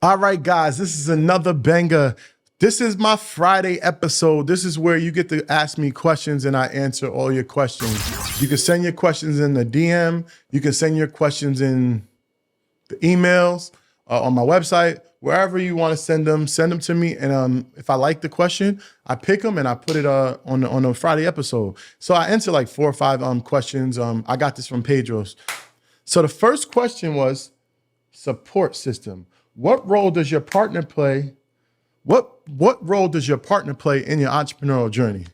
All right, guys, this is another banger. This is my Friday episode. This is where you get to ask me questions and I answer all your questions. You can send your questions in the DM. You can send your questions in the emails, on my website, wherever you want to send them to me. And if I like the question, I pick them and I put it on a Friday episode. So I answer like 4 or 5 questions. I got this from Pedro's. So the first question was support system. What role does your partner play? What role does your partner play in your entrepreneurial journey?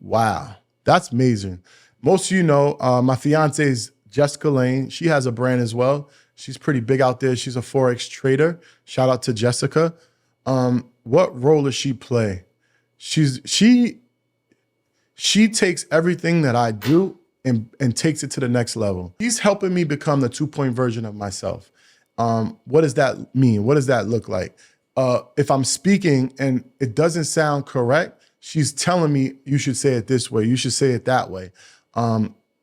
Wow, that's amazing. Most of you know, my fiance is Jessica Lane. She has a brand as well. She's pretty big out there. She's a Forex trader. Shout out to Jessica. What role does she play? She takes everything that I do and takes it to the next level. She's helping me become the 2.0 version of myself. What does that mean? What does that look like? If I'm speaking and it doesn't sound correct, she's telling me you should say it this way. You should say it that way.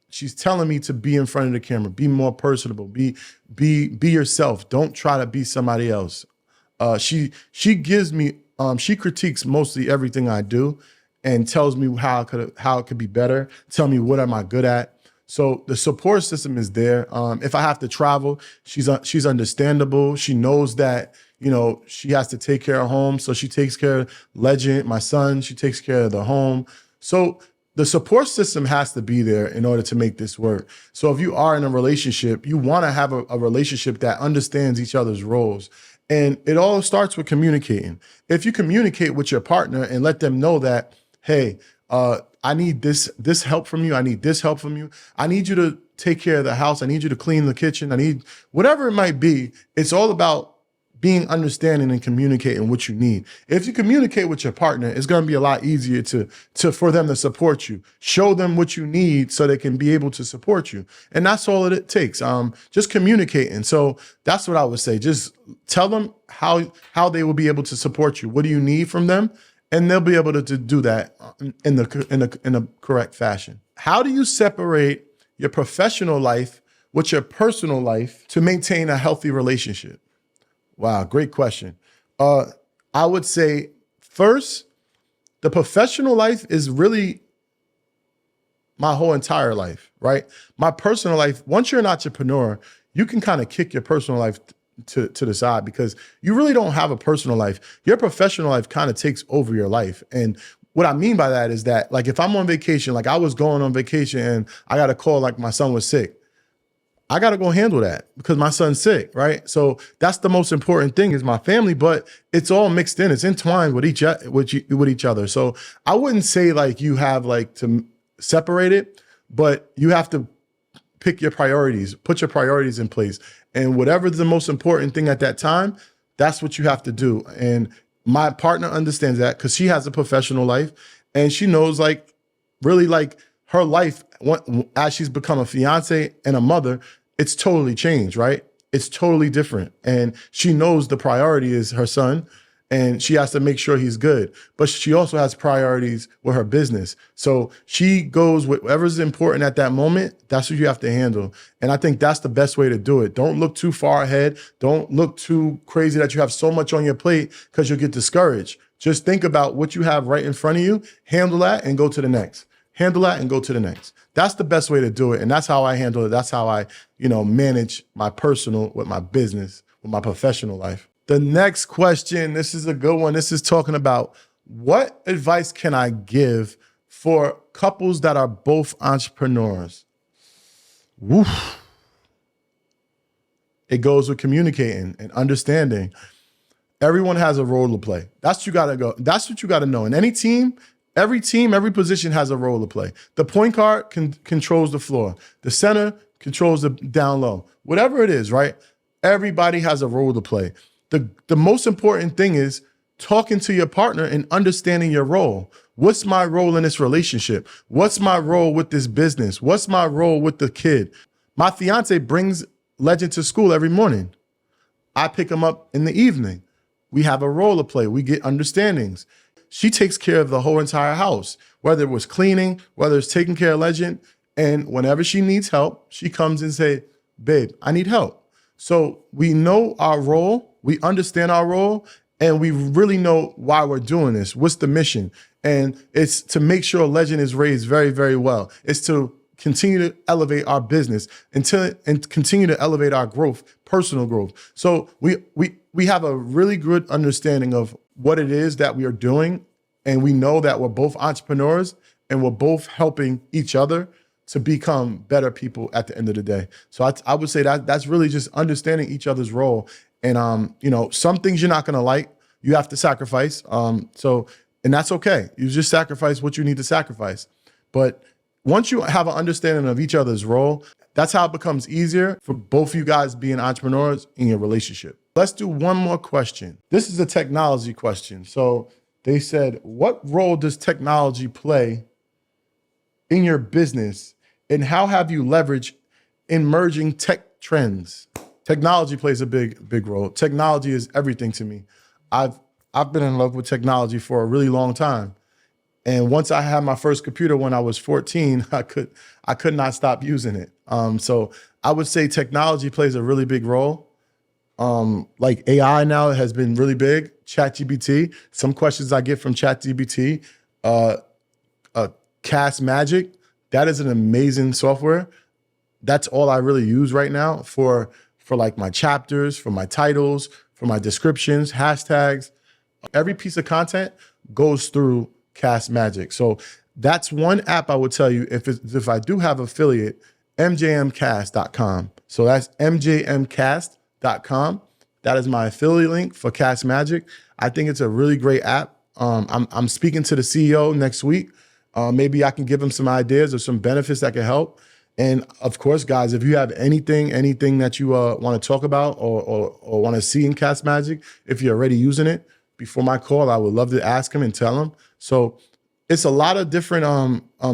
She's telling me to be in front of the camera, be more personable, be yourself. Don't try to be somebody else. She gives me, she critiques mostly everything I do and tells me how it could be better. Tell me what am I good at. So the support system is there. If I have to travel, she's understandable. She knows that, you know, she has to take care of home. So she takes care of Legend, my son. She takes care of the home. So the support system has to be there in order to make this work. So if you are in a relationship, you want to have a relationship that understands each other's roles. And it all starts with communicating. If you communicate with your partner and let them know that, hey, I need this help from you. I need this help from you. I need you to take care of the house. I need you to clean the kitchen. I need whatever it might be. It's all about being understanding and communicating what you need. If you communicate with your partner, it's going to be a lot easier for them to support you. Show them what you need so they can be able to support you. And that's all it takes. Just communicating. So that's what I would say. Just tell them how they will be able to support you. What do you need from them? And they'll be able to do that in the correct fashion. How do you separate your professional life with your personal life to maintain a healthy relationship? Wow, great question. I would say first, the professional life is really my whole entire life, right? My personal life, once you're an entrepreneur, you can kind of kick your personal life to the side because you really don't have a personal life. Your professional life kind of takes over your life. And what I mean by that is that, like, if I'm on vacation, like I was going on vacation and I got a call like my son was sick, I got to go handle that because my son's sick, right? So that's the most important thing is my family, but it's all mixed in. It's entwined with each other. So I wouldn't say like you have like to separate it, but you have to pick your priorities, put your priorities in place. And whatever's the most important thing at that time, that's what you have to do. And my partner understands that because she has a professional life and she knows like really like her life, as she's become a fiance and a mother, it's totally changed, right? It's totally different. And she knows the priority is her son and she has to make sure he's good. But she also has priorities with her business. So she goes with whatever's important at that moment. That's what you have to handle. And I think that's the best way to do it. Don't look too far ahead. Don't look too crazy that you have so much on your plate because you'll get discouraged. Just think about what you have right in front of you, handle that and go to the next. Handle that and go to the next. That's the best way to do it. And that's how I handle it. That's how I, manage my personal with my business, with my professional life. The next question, this is a good one. This is talking about what advice can I give for couples that are both entrepreneurs? Woof. It goes with communicating and understanding. Everyone has a role to play. That's what you gotta go. That's what you gotta know. In any team, every position has a role to play. The point guard controls the floor. The center controls the down low. Whatever it is, right? Everybody has a role to play. The most important thing is talking to your partner and understanding your role. What's my role in this relationship? What's my role with this business? What's my role with the kid? My fiance brings Legend to school every morning. I pick him up in the evening. We have a role to play. We get understandings. She takes care of the whole entire house, whether it was cleaning, whether it's taking care of Legend. And whenever she needs help, she comes and say, babe, I need help. So we know our role, we understand our role, and we really know why we're doing this. What's the mission? And it's to make sure a legend is raised very, very well. It's to continue to elevate our business and continue to elevate our growth, personal growth. So we have a really good understanding of what it is that we are doing. And we know that we're both entrepreneurs and we're both helping each other to become better people at the end of the day. So I would say that that's really just understanding each other's role. And some things you're not gonna like, you have to sacrifice. And that's okay. You just sacrifice what you need to sacrifice. But once you have an understanding of each other's role, that's how it becomes easier for both of you guys being entrepreneurs in your relationship. Let's do one more question. This is a technology question. So they said, what role does technology play in your business, and how have you leveraged emerging tech trends? Technology plays a big role. Technology is everything to me. I've been in love with technology for a really long time. And once I had my first computer when I was 14, I could not stop using it. So I would say technology plays a really big role. Like AI now has been really big. ChatGPT, some questions I get from ChatGPT, Castmagic, that is an amazing software. That's all I really use right now for like my chapters, for my titles, for my descriptions, hashtags. Every piece of content goes through Castmagic. So that's one app I would tell you if I do have affiliate, mjmcast.com. So that's mjmcast.com. That is my affiliate link for Castmagic. I think it's a really great app. I'm speaking to the CEO next week. Maybe I can give him some ideas or some benefits that can help. And of course, guys, if you have anything that you want to talk about or want to see in Castmagic, if you're already using it, before my call, I would love to ask him and tell him. So it's a lot of different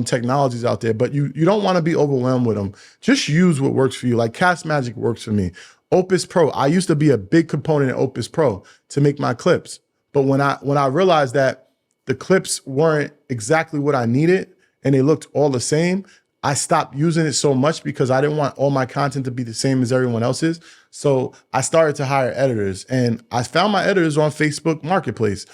technologies out there, but you don't want to be overwhelmed with them. Just use what works for you. Like Castmagic works for me. Opus Pro, I used to be a big component in Opus Pro to make my clips. But when I realized that the clips weren't exactly what I needed and they looked all the same, I stopped using it so much because I didn't want all my content to be the same as everyone else's. So I started to hire editors, and I found my editors on Facebook Marketplace,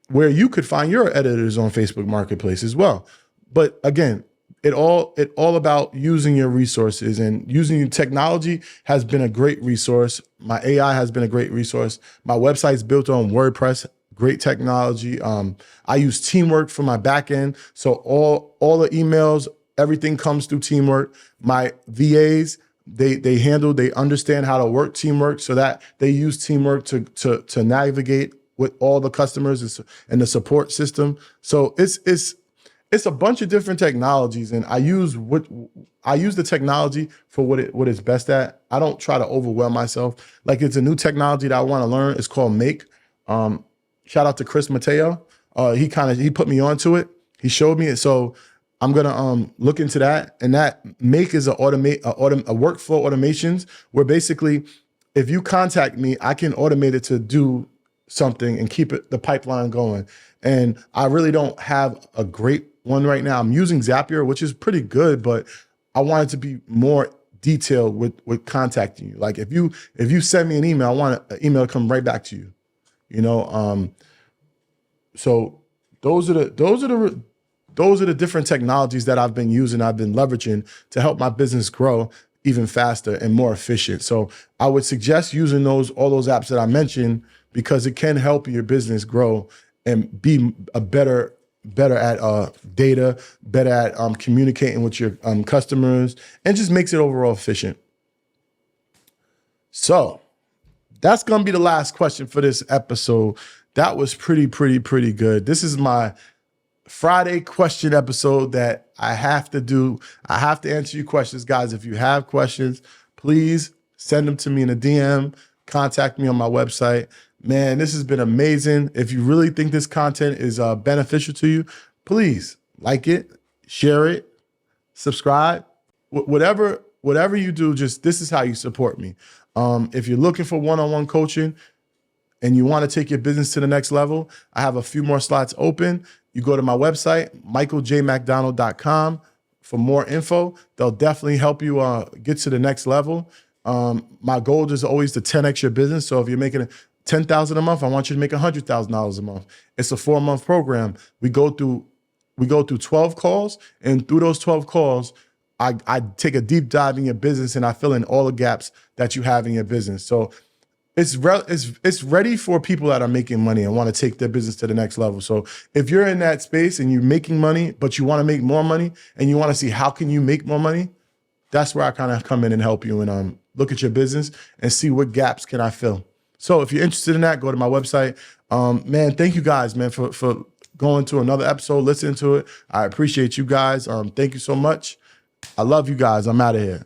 where you could find your editors on Facebook Marketplace as well. But again, it all about using your resources, and using technology has been a great resource. My AI has been a great resource. My website's built on WordPress, great technology. I use Teamwork for my back end. So all the emails, everything comes through Teamwork. My VAs, they understand how to work Teamwork, so that they use Teamwork to navigate with all the customers and the support system. So it's a bunch of different technologies, and I use the technology for what it's best at. I don't try to overwhelm myself. Like, it's a new technology that I want to learn. It's called Make. Shout out to Chris Mateo. He put me onto it. He showed me it. So I'm gonna look into that. And that Make is a workflow automations, where basically, if you contact me, I can automate it to do something and keep the pipeline going. And I really don't have a great one right now. I'm using Zapier, which is pretty good, but I want it to be more detailed with contacting you. Like, if you send me an email, I want an email to come right back to you. So those are the different technologies that I've been using, I've been leveraging to help my business grow even faster and more efficient. So I would suggest using all those apps that I mentioned, because it can help your business grow and be better at data, better at communicating with your customers, and just makes it overall efficient. So that's gonna be the last question for this episode. That was pretty good. This is my Friday question episode that I have to do. I have to answer your questions, guys. If you have questions, please send them to me in a DM, contact me on my website. Man, this has been amazing. If you really think this content is beneficial to you, please like it, share it, subscribe, whatever you do, this is how you support me. If you're looking for one-on-one coaching and you want to take your business to the next level, I have a few more slots open. You go to my website, michaeljmacdonald.com, for more info. They'll definitely help you get to the next level. My goal is always to 10x your business. So if you're making $10,000 a month, I want you to make $100,000 a month. It's a 4-month program. We go through 12 calls, and through those 12 calls, I take a deep dive in your business and I fill in all the gaps that you have in your business. So it's ready for people that are making money and want to take their business to the next level. So if you're in that space and you're making money, but you want to make more money and you want to see how can you make more money, that's where I kind of come in and help you and look at your business and see what gaps can I fill. So if you're interested in that, go to my website. Man, thank you guys, man, for going to another episode, listening to it. I appreciate you guys. Thank you so much. I love you guys. I'm out of here.